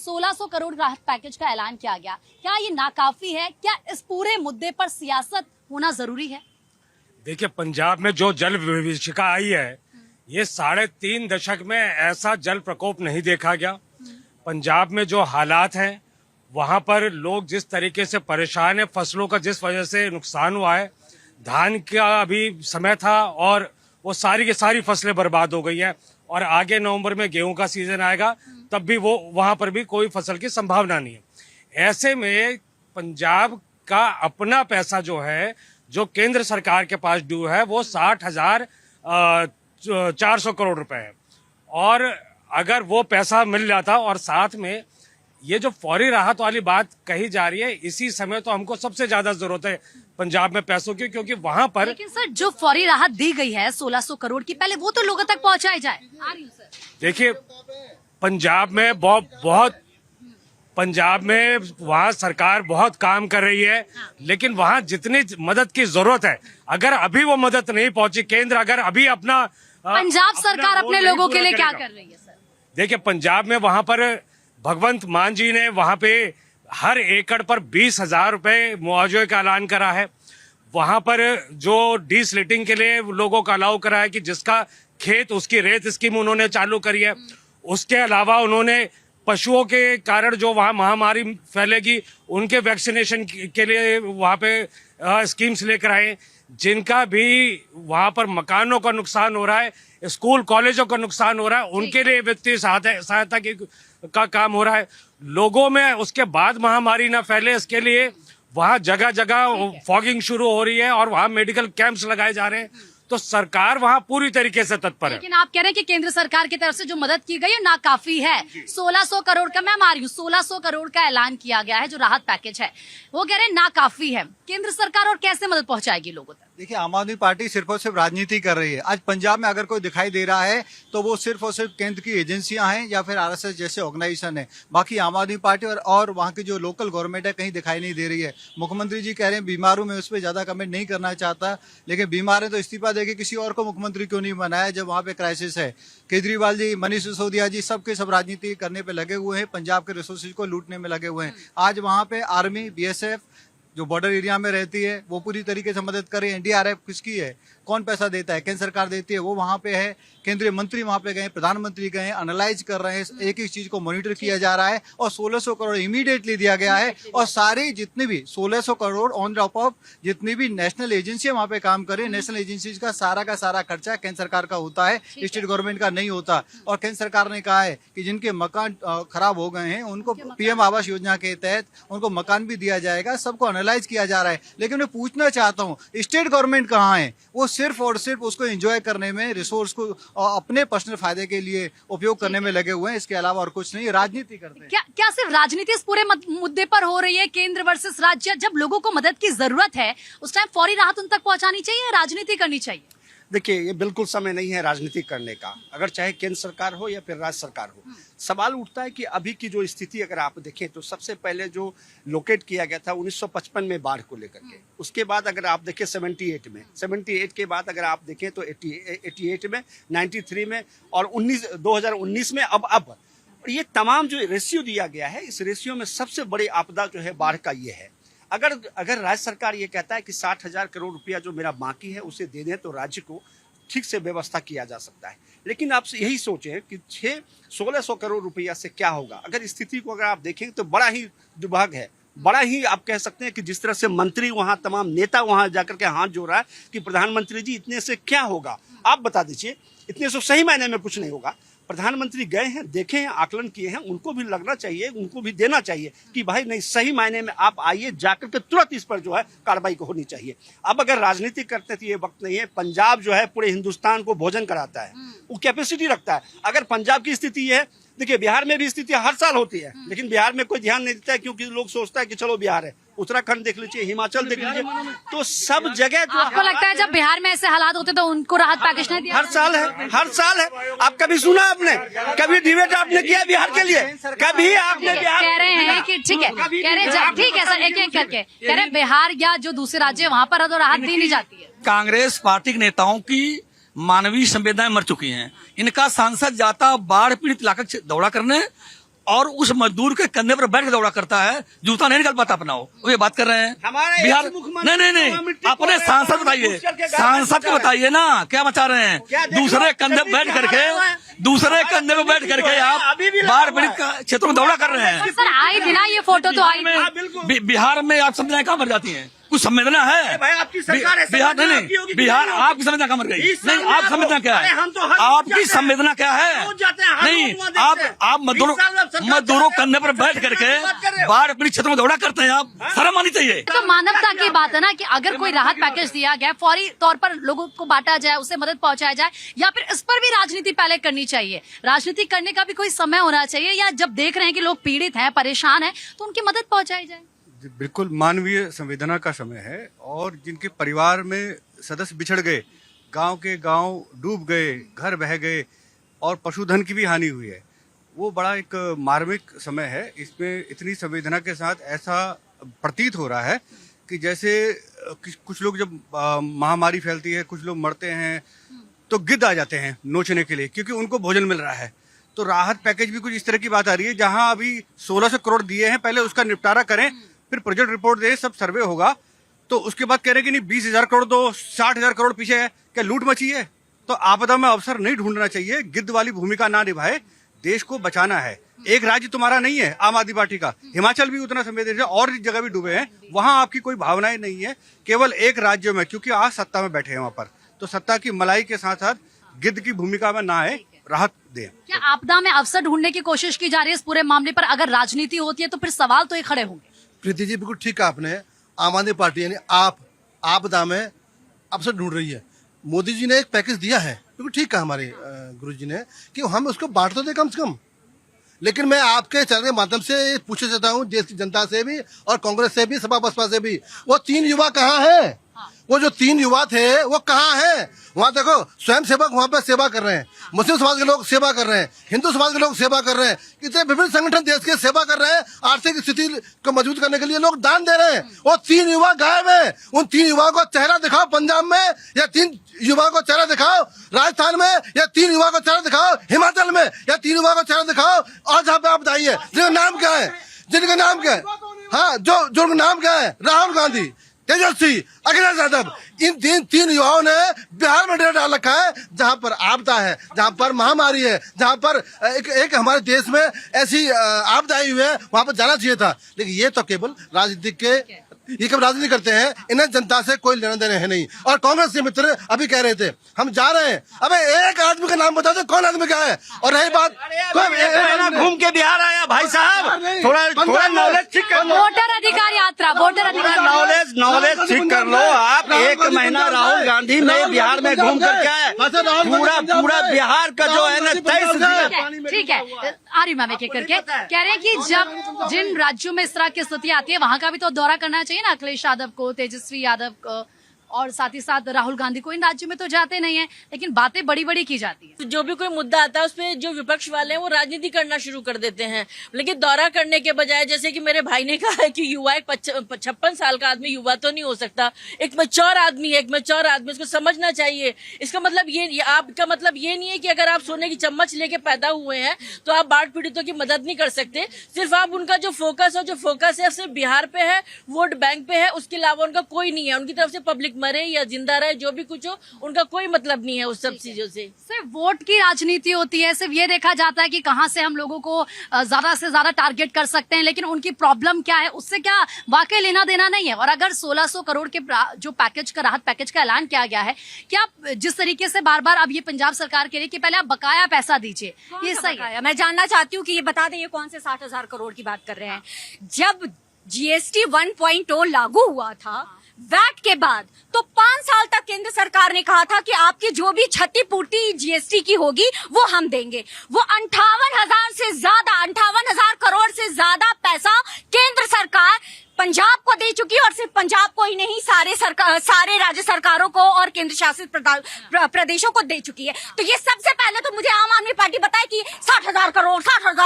1600 करोड़ राहत पैकेज का ऐलान किया गया, क्या ये नाकाफी है? क्या इस पूरे मुद्दे पर सियासत होना जरूरी है? देखिए, पंजाब में जो जल विभीषिका आई है, ये 3.5 दशक में ऐसा जल प्रकोप नहीं देखा गया। पंजाब में जो हालात हैं, वहां पर लोग जिस तरीके से परेशान है, फसलों का जिस वजह से नुकसान हुआ है, धान का अभी समय था और वो सारी की सारी फसलें बर्बाद हो गई हैं और आगे नवंबर में गेहूं का सीजन आएगा, तब भी वो वहां पर भी कोई फसल की संभावना नहीं है। ऐसे में पंजाब का अपना पैसा जो है, जो केंद्र सरकार के पास ड्यू है, वो 60,400 करोड़ रुपए है। और अगर वो पैसा मिल जाता, और साथ में ये जो फौरी राहत वाली बात कही जा रही है, इसी समय तो हमको सबसे ज्यादा जरूरत है पंजाब में पैसों की, क्योंकि वहां पर। लेकिन सर, जो फौरी राहत दी गई है 1600 करोड़ की, पहले वो तो लोगों तक पहुंचाई जाए। देखिए, पंजाब में वहाँ सरकार बहुत काम कर रही है, लेकिन वहाँ जितनी मदद की जरूरत है, अगर अभी वो मदद नहीं पहुंची, केंद्र अगर अभी अपना पंजाब सरकार अपने लोगों के लिए क्या कर रही है? सर देखिए, पंजाब में वहाँ पर भगवंत मान जी ने वहाँ पे हर एकड़ पर 20,000 रुपए मुआवजे का ऐलान करा है। वहाँ पर जो डीस्लिटिंग के लिए लोगों का अलाउ करा है कि जिसका खेत उसकी रेत स्कीम उन्होंने चालू करी है। उसके अलावा उन्होंने पशुओं के कारण जो वहाँ महामारी फैलेगी, उनके वैक्सीनेशन के लिए वहाँ पे स्कीम्स लेकर आए। जिनका भी वहाँ पर मकानों का नुकसान हो रहा है, स्कूल कॉलेजों का नुकसान हो रहा है, उनके लिए वित्तीय सहायता का काम हो रहा है। लोगों में उसके बाद महामारी ना फैले, इसके लिए वहाँ जगह जगह फॉगिंग शुरू हो रही है और वहाँ मेडिकल कैंप्स लगाए जा रहे हैं। तो सरकार वहाँ पूरी तरीके से तत्पर है। लेकिन आप कह रहे हैं कि केंद्र सरकार की तरफ से जो मदद की गई है नाकाफी है। 1600 करोड़ का, मैं मान रही हूँ 1600 करोड़ का ऐलान किया गया है, जो राहत पैकेज है, वो कह रहे हैं नाकाफी है। केंद्र सरकार और कैसे मदद पहुंचाएगी लोगों तक? देखिए, आम आदमी पार्टी सिर्फ और सिर्फ राजनीति कर रही है। आज पंजाब में अगर कोई दिखाई दे रहा है तो वो सिर्फ और सिर्फ केंद्र की एजेंसियां हैं या फिर आरएसएस जैसे ऑर्गेनाइजेशन है। बाकी आम आदमी पार्टी और वहाँ की जो लोकल गवर्नमेंट है कहीं दिखाई नहीं दे रही है। मुख्यमंत्री जी कह रहे हैं बीमारों में, उस पर ज्यादा कमेंट नहीं करना चाहता, लेकिन बीमार है तो इस्तीफा देके किसी और को मुख्यमंत्री क्यों नहीं बनाया जब वहाँ पे क्राइसिस है। केजरीवाल जी, मनीष सिसोदिया जी, सबके सब राजनीति करने पे लगे हुए हैं, पंजाब के रिसोर्सेज को लूटने में लगे हुए हैं। आज वहाँ पे आर्मी, बीएसएफ जो बॉर्डर एरिया में रहती है, वो पूरी तरीके से मदद करे। एनडीआरएफ किसकी है, कौन पैसा देता है? केंद्र सरकार देती है, वो वहाँ पे है। केंद्रीय मंत्री वहाँ पे गए, प्रधानमंत्री गए, एनालाइज कर रहे हैं, एक एक चीज को मॉनिटर किया जा रहा है और 1600 करोड़ इमीडिएटली दिया गया है। और सारे जितने भी 1600 करोड़ ऑन टॉप ऑफ जितनी भी नेशनल एजेंसी वहाँ पे काम करे, नेशनल एजेंसीज का सारा खर्चा केंद्र सरकार का होता है, स्टेट गवर्नमेंट का नहीं होता। और केंद्र सरकार ने कहा है कि जिनके मकान खराब हो गए हैं उनको पीएम आवास योजना के तहत उनको मकान भी दिया जाएगा। सबको एनालाइज किया जा रहा है। लेकिन मैं पूछना चाहता हूँ, स्टेट गवर्नमेंट कहाँ है? वो सिर्फ और सिर्फ उसको एंजॉय करने में, रिसोर्स को अपने पर्सनल फायदे के लिए उपयोग करने में लगे हुए हैं। इसके अलावा और कुछ नहीं, राजनीति करते हैं। क्या सिर्फ राजनीति इस पूरे मुद्दे पर हो रही है? केंद्र वर्सेस राज्य, जब लोगों को मदद की जरूरत है उस टाइम फौरी राहत उन तक पहुंचानी चाहिए या राजनीति करनी चाहिए? देखिए, ये बिल्कुल समय नहीं है राजनीति करने का, अगर चाहे केंद्र सरकार हो या फिर राज्य सरकार हो। सवाल उठता है कि अभी की जो स्थिति अगर आप देखें तो सबसे पहले जो लोकेट किया गया था 1955 में बाढ़ को लेकर के, उसके बाद अगर आप देखें 78 के बाद अगर आप देखें तो 88 में, 93 में और 2019 में, अब ये तमाम जो रेशियो दिया गया है, इस रेशियो में सबसे बड़ी आपदा जो है बाढ़ का ये है। अगर राज्य सरकार ये कहता है कि 60,000 करोड़ रुपया जो मेरा बाकी है उसे दे दें तो राज्य को ठीक से व्यवस्था किया जा सकता है। लेकिन आप यही सोचें कि 1600 करोड़ रुपया से क्या होगा। अगर स्थिति को अगर आप देखें तो बड़ा ही दुर्भाग है, बड़ा ही आप कह सकते हैं कि जिस तरह से मंत्री वहाँ, तमाम नेता वहाँ जाकर के हाथ जोड़ रहा है कि प्रधानमंत्री जी इतने से क्या होगा, आप बता दीजिए। इतने से सही मायने में कुछ नहीं होगा। प्रधानमंत्री गए हैं, देखे हैं, आकलन किए हैं, उनको भी लगना चाहिए, उनको भी देना चाहिए कि भाई नहीं, सही मायने में आप आइए, जाकर के तुरंत इस पर जो है कार्रवाई को होनी चाहिए। अब अगर राजनीति करते तो ये वक्त नहीं है। पंजाब जो है पूरे हिंदुस्तान को भोजन कराता है, वो कैपेसिटी रखता है। अगर पंजाब की स्थिति है, देखिए बिहार में भी स्थिति हर साल होती है, लेकिन बिहार में कोई ध्यान नहीं देता है क्योंकि लोग सोचता है कि चलो बिहार है। उत्तराखंड देख लीजिए, हिमाचल देख लीजिए, तो सब जगह जो आपको लगता है जब बिहार में ऐसे हालात होते तो उनको राहत पैकेज नहीं दिया? हर साल है। आप कभी सुना आपने, कभी डिबेट आपने किया बिहार के लिए? कभी आपने बिहार कह रहे हैं कि ठीक है, कह रहे ठीक है सर, एक एक करके कह रहे बिहार या जो दूसरे राज्य वहाँ पर तो राहत दी नहीं जाती है। कांग्रेस पार्टी के नेताओं की मानवीय संवेदनाएं मर चुकी हैं। इनका सांसद जाता बाढ़ पीड़ित इलाका दौरा करने और उस मजदूर के कंधे पर बैठ के दौड़ा करता है, जूता नहीं निकल पाता अपना। वो ये बात कर रहे हैं हमारे बिहार। मुख्यमंत्री नहीं, अपने सांसद बताइए, सांसद को बताइए ना क्या बता रहे हैं। दूसरे कंधे पे बैठ करके, दूसरे कंधे पे बैठ करके आप बाढ़ पीड़ित क्षेत्रों में दौड़ा कर रहे हैं। सर आए दिन ये फोटो तो आई थी। बिहार में आप संवेदना कहाँ मर जाती हैं? कुछ संवेदना है? भाई आपकी सरकार है, बिहार नहीं, बिहार आपकी संवेदना कहाँ मर गई? नहीं, आप संवेदना क्या है? आपकी संवेदना क्या है? नहीं, आप मजदूरों कंधे पर बैठ करके बाढ़ पीड़ित क्षेत्रों में दौड़ा करते हैं। आप शर्म आनी चाहिए। तो मानवता की बात है ना कि अगर कोई राहत पैकेज दिया गया, फौरी तौर पर लोगों को बांटा जाए, उसे मदद पहुंचाया जाए, या फिर इस पर भी राजनीति पहले करनी चाहिए? राजनीति करने का भी कोई समय होना चाहिए, या जब देख रहे हैं कि लोग पीड़ित हैं, परेशान हैं, तो उनकी मदद पहुंचाई जाए? जी, बिल्कुल मानवीय संवेदना का समय है। और जिनके परिवार में सदस्य बिछड़ गए, गांव के गांव डूब गए, घर बह गए और पशुधन की भी हानि हुई है, वो बड़ा एक मार्मिक समय है। इसमें इतनी संवेदना के साथ ऐसा प्रतीत हो रहा है कि जैसे कुछ लोग जब महामारी फैलती है, कुछ लोग मरते हैं तो गिद्ध आ जाते हैं नोचने के लिए, क्योंकि उनको भोजन मिल रहा है। तो राहत पैकेज भी कुछ इस तरह की बात आ रही है, जहां अभी 1600 करोड़ दिए हैं, पहले उसका निपटारा करें, फिर प्रोजेक्ट रिपोर्ट दे, सब सर्वे होगा, तो उसके बाद कह रहे हैं कि नहीं 20,000 करोड़ दो, 60,000 करोड़ पीछे है। क्या लूट मची है? तो आपदा में अवसर नहीं ढूंढना चाहिए, गिद्ध वाली भूमिका ना निभाए, देश को बचाना है। एक राज्य तुम्हारा नहीं है आम आदमी पार्टी का, हिमाचल भी उतना संवेदनशील, और जगह भी डूबे हैं, वहां आपकी कोई भावनाएं नहीं है, केवल एक राज्य में, क्योंकि आज सत्ता में बैठे हैं वहां पर, तो सत्ता की मलाई के साथ साथ गिद्ध की भूमिका में ना आए, राहत दें। क्या आपदा में अवसर ढूंढने की कोशिश की जा रही है इस पूरे मामले पर? अगर राजनीति होती है तो फिर सवाल तो ये खड़े होंगे। प्रीति जी बिल्कुल ठीक कहा आपने। आम आदमी पार्टी यानी आप आपदा में अवसर ढूंढ रही है। मोदी जी ने एक पैकेज दिया है, बिल्कुल ठीक कहा हमारे गुरु जी ने, कि हम उसको बांट तो दे कम से कम। लेकिन मैं आपके चैनल के माध्यम से पूछना चाहता हूँ, देश की जनता से भी और कांग्रेस से भी, सपा बसपा से भी, वो 3 युवा कहाँ हैं? वो जो 3 युवा थे वो कहाँ हैं? वहाँ देखो स्वयं सेवक वहाँ पे सेवा कर रहे हैं, मुस्लिम समाज के लोग सेवा कर रहे हैं, हिंदू समाज के लोग सेवा कर रहे हैं, कितने विभिन्न संगठन देश के सेवा कर रहे हैं, आर्थिक स्थिति को मजबूत करने के लिए लोग दान दे रहे हैं। वो 3 युवा गायब है। उन 3 युवाओं को चेहरा दिखाओ पंजाब में, या 3 युवाओं को चेहरा दिखाओ राजस्थान में, या 3 युवाओं को चेहरा दिखाओ हिमाचल में, या 3 युवाओं को चेहरा दिखाओ और जहाँ पे आप बताइए जिनका नाम क्या है, जिनका नाम क्या है? हाँ, जो नाम क्या है? राहुल गांधी, तेजस्वी, अखिलेश यादव। इन 3 युवाओं ने बिहार में डेरा डाल रखा है, जहां पर आपदा है, जहां पर महामारी है, जहां पर एक हमारे देश में ऐसी आपदा आई हुई है, वहां पर जाना चाहिए था। लेकिन ये तो केवल राजनीति के, ये कब राजनीति करते हैं, इन्हें जनता से कोई लेना देना है नहीं। और कांग्रेस के मित्र अभी कह रहे थे हम जा रहे हैं, अबे एक आदमी का नाम बता दो, कौन आदमी क्या है? और रही बात, घूम के बिहार आया भाई साहब, थोड़ा नॉलेज ठीक कर लो, वोटर अधिकार यात्रा, वोटर अधिकार नॉलेज ठीक कर लो। आप 1 महीना राहुल गांधी में बिहार में घूम करके आए, पूरा बिहार का जो है ना 23 ठीक है। आ रही मैं एक करके कह रहे हैं कि जब जिन राज्यों में इस तरह की स्थिति आती है, वहां का भी तो दौरा करना चाहिए ना, अखिलेश यादव को, तेजस्वी यादव को, और साथ ही साथ राहुल गांधी को। इन राज्यों में तो जाते नहीं है, लेकिन बातें बड़ी बड़ी की जाती है। तो जो भी कोई मुद्दा आता है उसपे जो विपक्ष वाले हैं वो राजनीति करना शुरू कर देते हैं, लेकिन दौरा करने के बजाय, जैसे कि मेरे भाई ने कहा है कि युवा, एक 56 साल का आदमी युवा तो नहीं हो सकता, एक मैच्योर आदमी है, एक मैच्योर आदमी, उसको समझना चाहिए। इसका मतलब ये आपका मतलब ये नहीं है कि अगर आप सोने की चम्मच लेके पैदा हुए हैं तो आप बाढ़ पीड़ितों की मदद नहीं कर सकते। सिर्फ आप उनका जो फोकस है सिर्फ बिहार पे है, वोट बैंक पे है, उसके अलावा उनका कोई नहीं है। उनकी तरफ से पब्लिक मरे या जिंदा रहे, जो भी कुछ हो, उनका कोई मतलब नहीं है उस सब चीजों से। सिर्फ वोट की राजनीति होती है, सिर्फ ये देखा जाता है कि कहां से हम लोगों को ज्यादा से ज्यादा टारगेट कर सकते हैं, लेकिन उनकी प्रॉब्लम क्या है उससे क्या वाकई लेना देना नहीं है। और अगर 1600 करोड़ के जो पैकेज का, राहत पैकेज का ऐलान किया गया है, क्या जिस तरीके से बार बार अब ये पंजाब सरकार कह रही है कि पहले आप बकाया पैसा दीजिए, ये सही है? मैं जानना चाहती हूँ कि ये बता दें, ये कौन से 60,000 करोड़ की बात कर रहे हैं? जब GST 1.0 लागू हुआ था वैट के बाद, तो 5 साल तक केंद्र सरकार ने कहा था कि आपकी जो भी क्षतिपूर्ति GST की होगी वो हम देंगे। वो 58,000 करोड़ से ज्यादा पैसा केंद्र सरकार पंजाब को दे चुकी है, और सिर्फ पंजाब को ही नहीं, सारे राज्य सरकारों को और केंद्र शासित प्रदेशों को दे चुकी है। तो ये सबसे पहले तो मुझे आम आदमी पार्टी बताए कि 60,000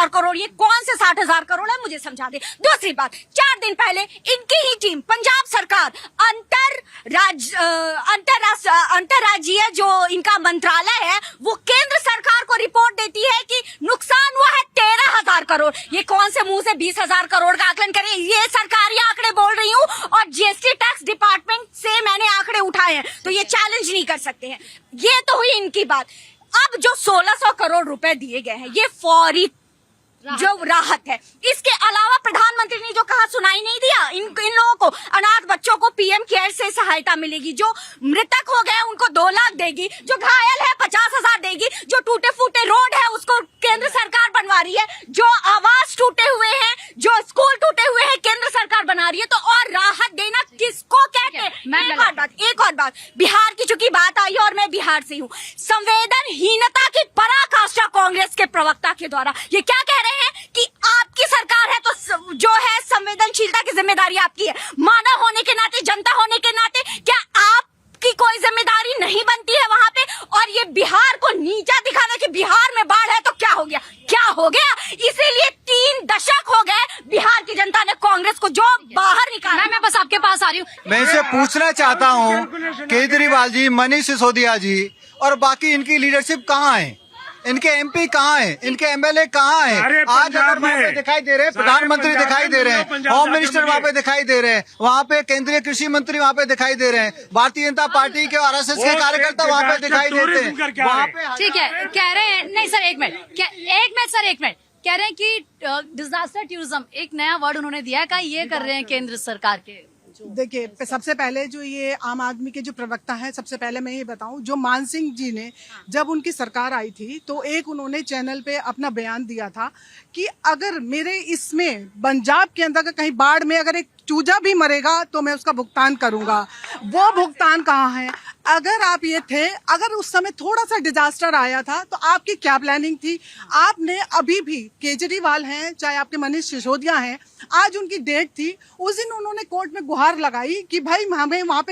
करोड़, ये कौन से 60,000 करोड़ है, मुझे समझा दे। दूसरी बात, 4 दिन पहले इनकी ही टीम पंजाब सरकार अंतरराज्यीय जो इनका मंत्रालय है वो केंद्र सरकार को रिपोर्ट देती है कि नुकसान हुआ है 13,000 करोड़। ये कौन से मुंह से 20,000 करोड़ का आकलन करें? ये सरकारी आंकड़े बोल रही हूँ और जीएसटी टैक्स डिपार्टमेंट से मैंने आंकड़े उठाए हैं, तो ये चैलेंज नहीं कर सकते हैं। ये तो हुई इनकी बात। अब जो 1600 करोड़ रुपए दिए गए हैं ये फौरी जो राहत है। इसके अलावा प्रधानमंत्री ने जो कहा सुनाई नहीं दिया। इन लोगों को, अनाथ बच्चों को पीएम केयर से सहायता मिलेगी, जो मृतक हो गए उनको 2 लाख देगी, जो घायल है 50,000 देगी, जो टूटे फूटे रोड है उसको केंद्र सरकार बनवा रही है, जो आवास टूटे हुए हैं, जो स्कूल टूटे हुए हैं केंद्र सरकार बना रही है। तो और राहत देना किसको कहते हैं? एक और बात, बिहार की चूंकि बात आई और मैं बिहार से हूँ, संवेदनहीनता की पराकाष्ठा कांग्रेस के प्रवक्ता के द्वारा ये क्या कह रहे हैं कि आपकी सरकार है तो जो है संवेदनशीलता की जिम्मेदारी आपकी है। मानव होने के नाते, जनता होने के नाते क्या आपकी कोई जिम्मेदारी नहीं बनती है वहां पे? और ये बिहार को नीचा दिखाना कि बिहार में बाढ़ है तो क्या हो गया, क्या हो गया? इसीलिए 3 दशक हो गए बिहार की जनता ने कांग्रेस को जो बाहर निकाला। मैं बस आपके पास आ रही हूँ। मैं इसे पूछना चाहता हूँ, केजरीवाल जी, मनीष सिसोदिया जी और बाकी इनकी लीडरशिप कहाँ है? इनके एमपी कहाँ हैं? इनके एमएलए कहाँ हैं? अरे आज अगर वहाँ पे दिखाई दे रहे हैं, प्रधानमंत्री दिखाई दे रहे हैं, होम मिनिस्टर वहाँ पे दिखाई दे रहे हैं, वहाँ पे केंद्रीय कृषि मंत्री वहाँ पे दिखाई दे रहे हैं, भारतीय जनता पार्टी के आरएसएस के कार्यकर्ता वहाँ पे दिखाई देते हैं। वहाँ पे ठीक है, कह रहे हैं, नहीं सर एक मिनट कह रहे हैं कि डिजास्टर टूरिज्म एक नया वर्ड उन्होंने दिया है, का ये कर रहे हैं केंद्र सरकार के। देखिए, सबसे पहले जो ये आम आदमी के जो प्रवक्ता हैं, सबसे पहले मैं ये बताऊं, जो मान सिंह जी ने जब उनकी सरकार आई थी तो एक उन्होंने चैनल पे अपना बयान दिया था कि अगर मेरे इसमें पंजाब के अंदर का कहीं बाढ़ में अगर एक चूजा भी मरेगा तो मैं उसका भुगतान करूंगा। वो भुगतान कहाँ है? अगर आप ये थे, अगर उस समय थोड़ा सा डिजास्टर आया था तो आपकी क्या प्लानिंग थी? आपने अभी भी, केजरीवाल हैं चाहे आपके मनीष सिसोदिया हैं, आज उनकी डेट थी, उस दिन उन्होंने कोर्ट में गुहार लगाई कि भाई हमें वहाँ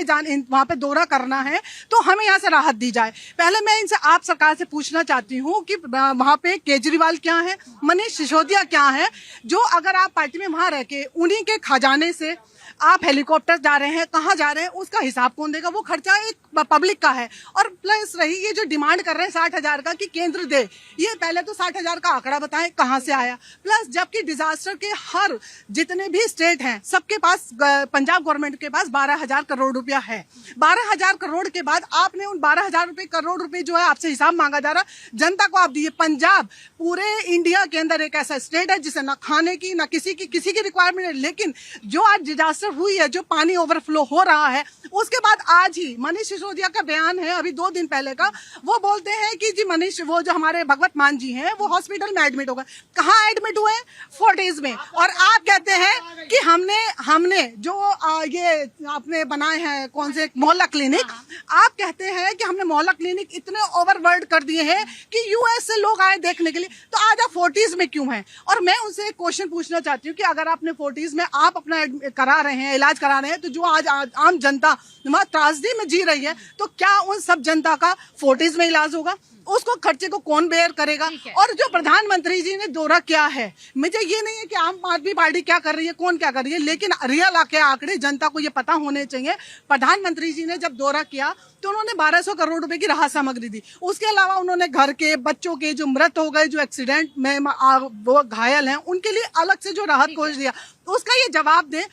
पे दौरा करना है तो हमें यहाँ से राहत दी जाए। पहले मैं इनसे, आप सरकार से पूछना चाहती हूँ कि वहाँ पे केजरीवाल क्या है, मनीष सिसोदिया क्या है, जो अगर आप पार्टी में वहाँ रह के उन्हीं के खजाने से आप हेलीकॉप्टर जा रहे हैं, कहाँ जा रहे हैं, उसका हिसाब कौन देगा? वो खर्चा एक पब्लिक का है। और प्लस रही ये जो डिमांड कर रहे हैं 60,000 का कि केंद्र दे, ये पहले तो 60,000 का आंकड़ा बताएं कहाँ से आया। प्लस जबकि डिजास्टर के हर जितने भी स्टेट हैं सबके पास, पंजाब गवर्नमेंट के पास 12,000 करोड़ रुपया है। 12,000 करोड़ के बाद आपने उन 12,000 करोड़ रुपए जो है आपसे हिसाब मांगा जा रहा, जनता को आप दिए। पंजाब पूरे इंडिया के अंदर एक ऐसा स्टेट है जिसे ना खाने की ना किसी की रिक्वायरमेंट है, लेकिन जो आज डिजास्टर हुई है, जो पानी ओवरफ्लो हो रहा है, उसके बाद आज ही मनीष सिसोदिया का बयान है अभी 2 दिन पहले का, वो बोलते हैं कि जी मनीष, वो जो हमारे भगवत मान जी हैं वो हॉस्पिटल में एडमिट हो गए। कहाँ एडमिट हुए? फोर्टिस में। और आप कहते हैं कि हमने जो ये आपने बनाए हैं कौन से मोहल्ला क्लिनिक, आप कहते हैं कि हमने मोहल्ला क्लिनिक इतने ओवरवर्ल्ड कर दिए हैं कि यूएस से लोग आए देखने के लिए, तो आज आप फोर्टिस में क्यों हैं? और मैं उनसे एक क्वेश्चन पूछना चाहती हूँ कि अगर आपने फोर्टिस में आप अपना करा रहे हैं, इलाज करा रहे हैं, तो जो आज आम जनता वहाँ त्रासदी में जी रही है, तो क्या उन सब जनता का फोर्टिस में इलाज होगा? उसको खर्चे को कौन बेयर करेगा? और जो प्रधानमंत्री जी ने दौरा किया है, मुझे ये नहीं है कि आम आदमी पार्टी क्या कर रही है, कौन क्या कर रही है, लेकिन रियल आंकड़े जनता को ये पता होने चाहिए। प्रधानमंत्री जी ने जब दौरा किया तो उन्होंने 1200 करोड़ रुपए की राहत सामग्री दी। उसके अलावा उन्होंने घर के बच्चों के जो मृत हो गए, जो एक्सीडेंट में वो घायल हैं, उनके लिए अलग से जो राहत कोष दिया, उसका ये जवाब दें।